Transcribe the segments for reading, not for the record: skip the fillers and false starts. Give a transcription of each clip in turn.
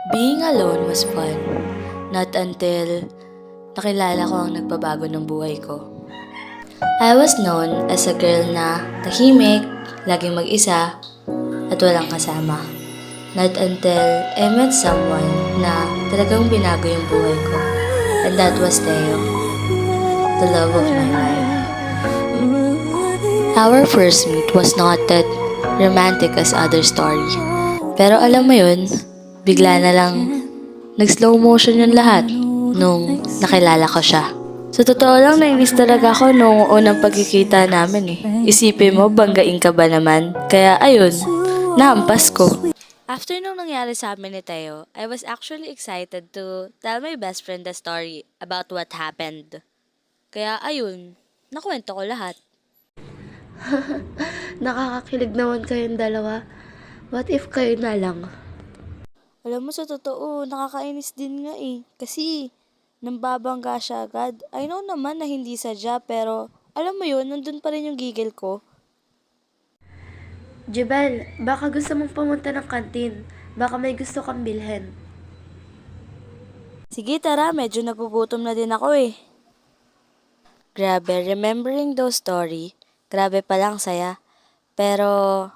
Being alone was fun. Not until nakilala ko ang nagbabago ng buhay ko. I was known as a girl na tahimik, laging mag-isa, at walang kasama. Not until I met someone na talagang binago yung buhay ko. And that was Theo, the love of my life. Our first meet was not that romantic as other story. Pero alam mo yun, bigla na lang nag-slow motion yung lahat nung nakilala ko siya. Sa totoo lang, nainis talaga ako nung unang pagkikita namin eh. Isipin mo, banggain ka ba naman? Kaya ayun, nahampas ko. After nung nangyari sa amin ni Teo, I was actually excited to tell my best friend the story about what happened. Kaya ayun, nakwento ko lahat. Nakakakilig naman kayong dalawa. What if kayo na lang? Alam mo, sa totoo, nakakainis din nga eh. Kasi, nambabangga siya agad. I know naman na hindi sadya, pero alam mo yun, nandun pa rin yung gigil ko. Jebel, baka gusto mong pumunta ng kantin. Baka may gusto kang bilhin. Sige, tara, medyo nagugutom na din ako eh. Grabe, remembering those story, grabe palang saya. Pero,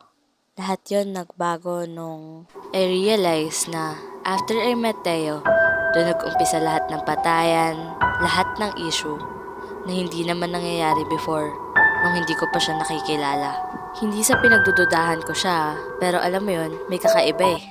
lahat yon nagbago nung I realized na after I met Teo, doon nag-umpisa lahat ng patayan, lahat ng issue na hindi naman nangyayari before nung hindi ko pa siya nakikilala. Hindi sa pinagdududahan ko siya, pero alam mo yon, may kakaiba eh.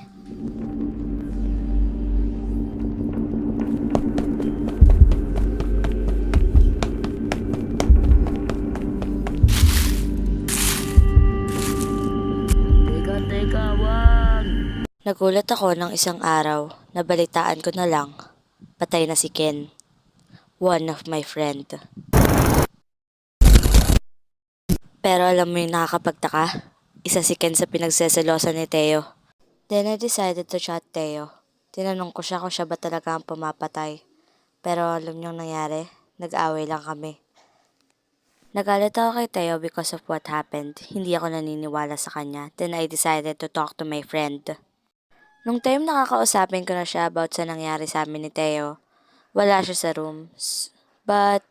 Nagulat ako ng isang araw, nabalitaan ko na lang, patay na si Ken, one of my friend. Pero alam mo yung nakakapagtaka? Isa si Ken sa pinagseselosan ni Teo. Then I decided to chat Teo. Tinanong ko siya kung siya ba talaga ang pumapatay. Pero alam niyong nangyari, nag-away lang kami. Nagalit ako kay Teo because of what happened. Hindi ako naniniwala sa kanya. Then I decided to talk to my friend. Nung time nakakausapin ko na siya about sa nangyari sa amin ni Teo, wala siya sa rooms. But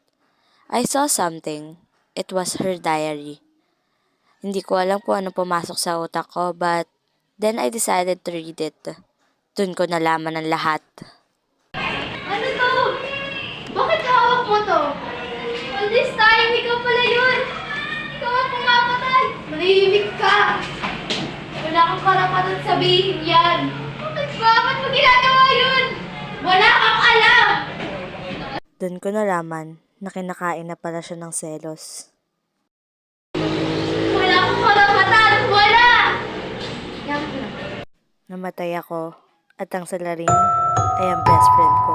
I saw something. It was her diary. Hindi ko alam kung ano pumasok sa utak ko, but then I decided to read it. Doon ko nalaman ang lahat. Ano to? Bakit hawak mo to? All this time, ikaw pala yun! Ikaw ang pumapatay! Manahimik ka! Wala kang karapatan sabihin yan! Bakit mo ginagawa yun? Wala kang alam! Doon ko nalaman na kinakain na pala siya ng selos. Wala kang karapatan! Wala! Namatay ako at ang salarin ay ang best friend ko.